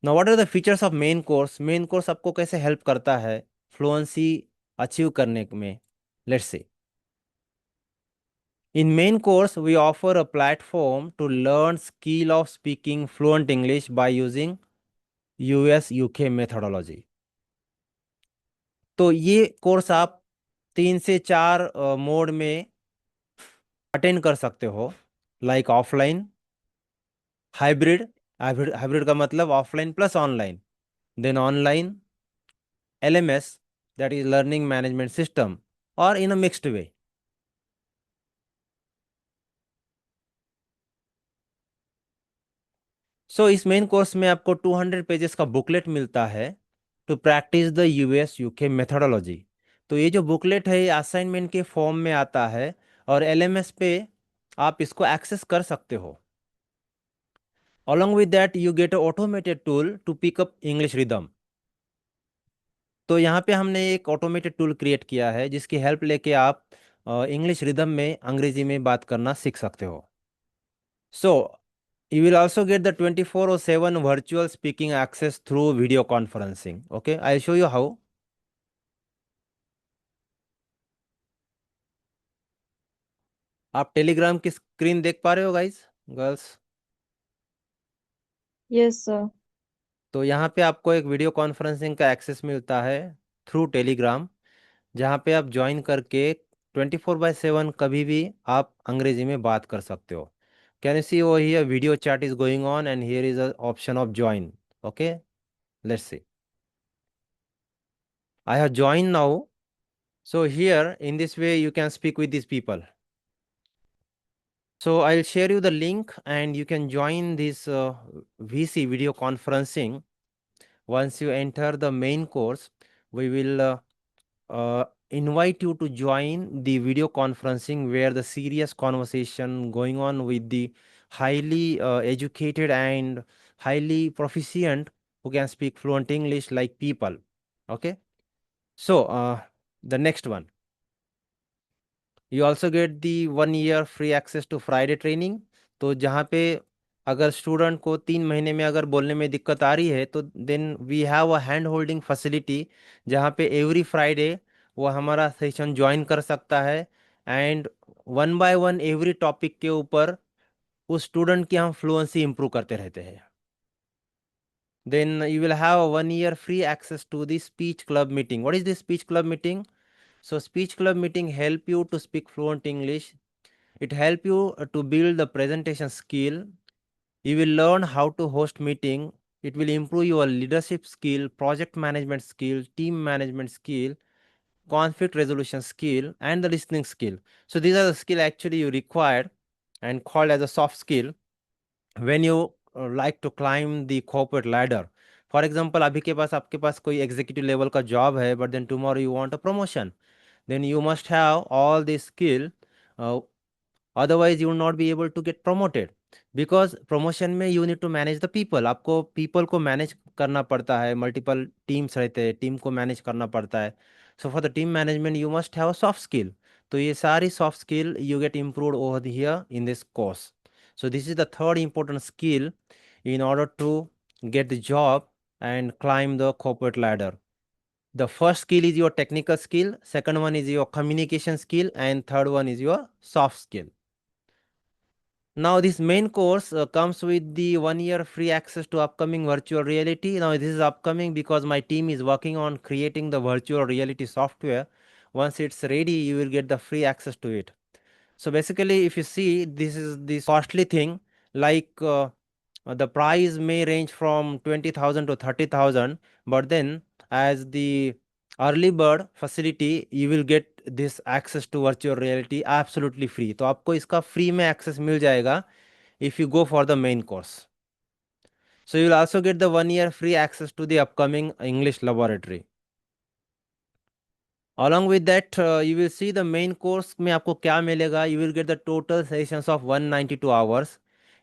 Now what are the features of main course? Main course आपको कैसे help करता है फ्लुएंसी अचीव करने में? Let's say in main course we offer a platform to learn skill of speaking fluent English by using US UK methodology। तो ये course आप 3 से 4 मोड में अटेंड कर सकते हो, लाइक ऑफलाइन, हाइब्रिड। हाइब्रिड का मतलब offline plus online, then online, LMS, that is learning management system, और इन अ मिक्स्ड वे। सो इस मेन कोर्स में आपको 200 पेजेस का बुकलेट मिलता है to practise the US UK methodology. तो ये जो बुकलेट है ये असाइनमेंट के फॉर्म में आता है, और LMS पे आप इसको एक्सेस कर सकते हो। Along with that you get an automated tool to pick up English rhythm। तो यहाँ पे हमने एक ऑटोमेटेड टूल क्रिएट किया है जिसकी हेल्प लेके आप इंग्लिश रिदम में अंग्रेजी में बात करना सीख सकते हो। सो you will also get the 24/7 virtual speaking access through video conferencing। Okay, I'll show you how। आप टेलीग्राम की स्क्रीन देख पा रहे हो गाइस, गर्ल्स? Yes, sir. तो यहाँ पे आपको एक वीडियो कॉन्फ्रेंसिंग का एक्सेस मिलता है थ्रू टेलीग्राम, जहाँ पे आप ज्वाइन करके 24/7 कभी भी आप अंग्रेजी में बात कर सकते हो। Can you see over here video chat is going on and here is a option of join. Okay, let's see. I have join now. So here in this way you can speak with these people. So I'll share you the link and you can join this VC video conferencing. Once you enter the main course, we will invite you to join the video conferencing where the serious conversation going on with the highly educated and highly proficient who can speak fluent English like people. Okay. So the next one. You also get the 1 year free access to Friday training. तो जहाँ पे अगर student को 3 महीने में अगर बोलने में दिक्कत आ रही है तो then we have a hand holding facility, जहाँ पे एवरी फ्राइडे वो हमारा सेशन ज्वाइन कर सकता है, एंड 1 by 1 एवरी टॉपिक के ऊपर उस स्टूडेंट की हम फ्लुएंसी इंप्रूव करते रहते हैं। Then you will have 1 year free access to the speech club meeting. What is the speech club meeting? So speech club meeting help you to speak fluent English. It help you to build the presentation skill. You will learn how to host meeting. It will improve your leadership skill, project management skill, team management skill, conflict resolution skill, and the listening skill. So these are the skill actually you require and called as a soft skill when you like to climb the corporate ladder। For example, अभी के पास आपके पास कोई executive level का job है, but then tomorrow you want a promotion, then you must have all this skill, uh, otherwise you will not be able to get promoted। because promotion में you need to manage the people, आपको people को manage करना पड़ता है, multiple teams रहते हैं, team को manage करना पड़ता है। so for the team management you must have a soft skill। तो ये सारी soft skill you get improved over here in this course। so this is the third important skill in order to get the job and climb the corporate ladder। the first skill is your technical skill, second one is your communication skill, and third one is your soft skill। Now this main course comes with the 1 year free access to upcoming virtual reality। Now this is upcoming because my team is working on creating the virtual reality software. Once it's ready, you will get the free access to it। So basically, if you see, this is this costly thing, like the price may range from 20,000 to 30,000, but then as the early bird facility, you will get this access to virtual reality absolutely free। तो आपको इसका free में access मिल जाएगा if you go for the main course। So you will also get the 1 year free access to the upcoming English laboratory। Along with that you will see the main course में आपको क्या मिलेगा। You will get the total sessions of 192 hours।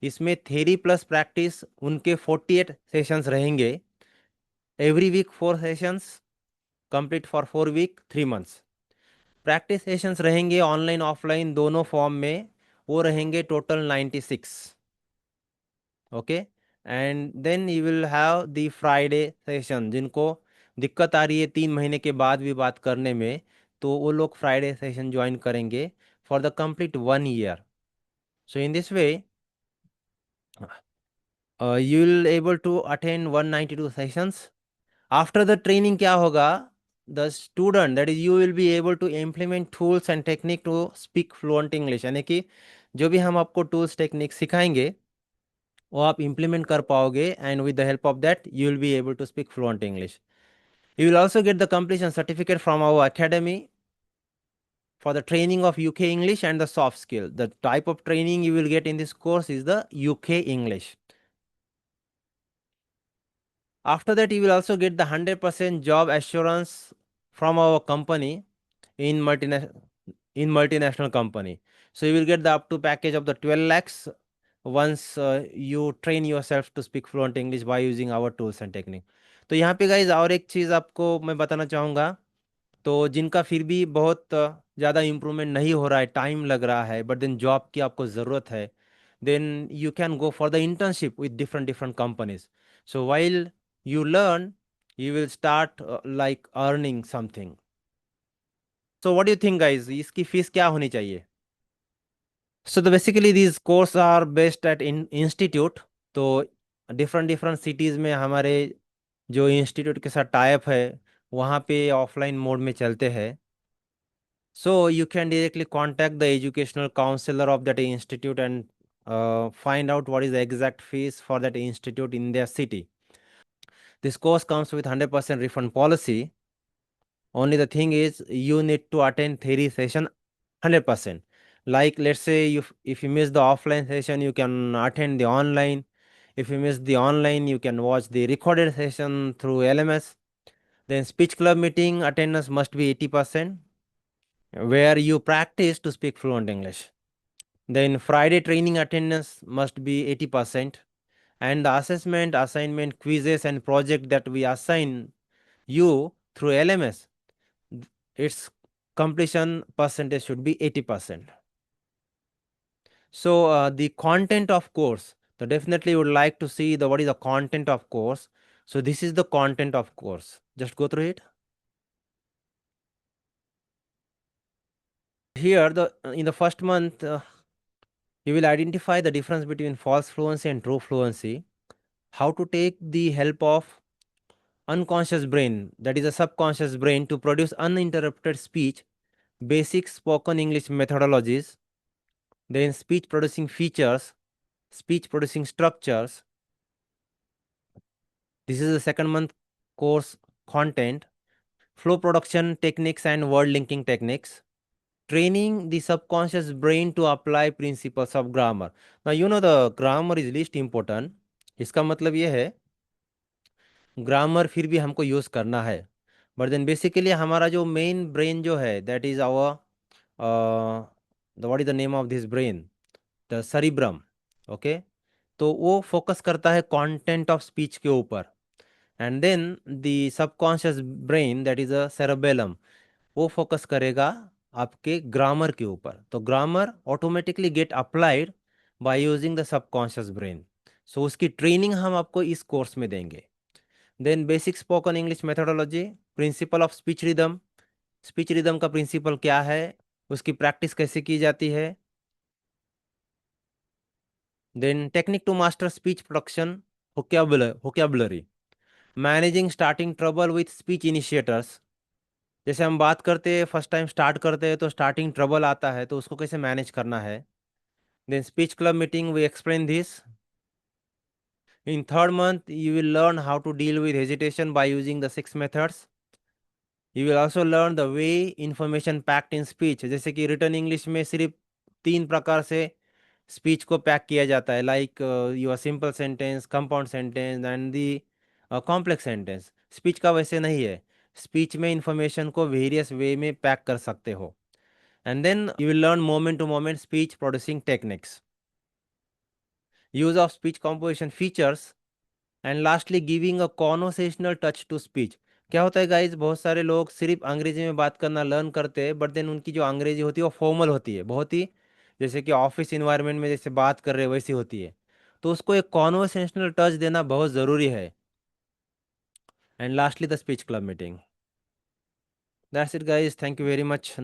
इसमें theory plus practice उनके 48 sessions रहेंगे। Every week 4 sessions, complete for 4 week 3 months. Practice sessions रहेंगे online offline दोनों form में, वो रहेंगे total 96। Okay, and then you will have the Friday session. जिनको दिक्कत आ रही है 3 महीने के बाद भी बात करने में, तो वो लोग फ्राइडे सेशन ज्वाइन करेंगे for the complete 1 year. So in this way you will able to attend 192 sessions. After the training क्या होगा, the student that is you will be able to implement tools and technique to speak fluent English। यानी कि जो भी हम आपको tools technique सिखाएंगे वो आप implement कर पाओगे, and with the help of that you will be able to speak fluent English. You will also get the completion certificate from our academy for the training of UK English and the soft skill. The type of training you will get in this course is the UK English. After that, you will also get the 100% job assurance from our company in multinational company. So you will get the up to package of the 12 lakhs once you train yourself to speak fluent English by using our tools and technique. तो यहाँ पे guys और एक चीज़ आपको मैं बताना चाहूँगा। तो जिनका फिर भी बहुत ज़्यादा इम्प्रूवमेंट नहीं हो रहा है, टाइम लग रहा है, बट देन जॉब की आपको ज़रूरत है, then you can go for the internship with different different companies. So while you learn, you will start like earning something. So what do you think guys, इसकी fees क्या होनी चाहिए? So basically these courses are based at in institute. तो different different cities में हमारे जो institute के साथ टाइप है वहाँ पे ऑफलाइन मोड में चलते हैं। So you can directly contact the educational counselor of that institute and find out what is the exact fees for that institute in their city. This course comes with 100% refund policy. Only the thing is you need to attend theory session 100%. Like let's say if you miss the offline session, you can attend the online. If you miss the online, you can watch the recorded session through LMS. Then speech club meeting attendance must be 80%, where you practice to speak fluent English. Then Friday training attendance must be 80%. And the assessment, assignment, quizzes, and project that we assign you through LMS, its completion percentage should be 80%. So the content of course, so definitely would like to see the what is the content of course. So this is the content of course. Just go through it. Here, in the first month, you will identify the difference between false fluency and true fluency. How to take the help of unconscious brain, that is a subconscious brain, to produce uninterrupted speech, basic spoken English methodologies, then speech producing features, speech producing structures. This is the second month course content, flow production techniques and word linking techniques, training the subconscious brain to apply principles of grammar. Now you know the grammar is least important. इसका मतलब ये है grammar फिर भी हमको use करना है, but then basically हमारा जो मेन ब्रेन जो है that is our the what is the name of this brain, the cerebrum. Okay, तो वो फोकस करता है कंटेंट ऑफ स्पीच के ऊपर, and then the subconscious brain that is a cerebellum, वो फोकस करेगा आपके ग्रामर के ऊपर। तो grammar automatically get applied by using the subconscious brain. So उसकी ट्रेनिंग हम आपको इस कोर्स में देंगे। Then basic spoken English methodology, principle of speech rhythm, speech rhythm का प्रिंसिपल क्या है, उसकी प्रैक्टिस कैसे की जाती है। Then technique to master speech production, vocabulary, managing starting trouble with speech initiators. जैसे हम बात करते हैं फर्स्ट टाइम स्टार्ट करते हैं तो स्टार्टिंग ट्रबल आता है, तो उसको कैसे मैनेज करना है। Then speech club meeting we explain this. In third month you will learn how to deal with hesitation by using the 6 methods. You will also learn the way information packed in speech, जैसे कि return English में सिर्फ 3 प्रकार से speech को pack किया जाता है, like your simple sentence, compound sentence and the complex sentence. Speech का वैसे नहीं है, स्पीच में इंफॉर्मेशन को वेरियस वे में पैक कर सकते हो। And then you will learn moment to moment speech producing techniques, use of speech composition features, and lastly giving a conversational touch to speech. क्या होता है गाइज, बहुत सारे लोग सिर्फ अंग्रेजी में बात करना लर्न करते हैं, बट देन उनकी जो अंग्रेजी होती है वो फॉर्मल होती है, बहुत ही जैसे कि ऑफिस इन्वायरमेंट में जैसे बात कर रहे हैं वैसी होती है। तो उसको एक कॉन्वर्सेशनल टच देना बहुत ज़रूरी है। And lastly the speech club meeting. That's it guys, thank you very much.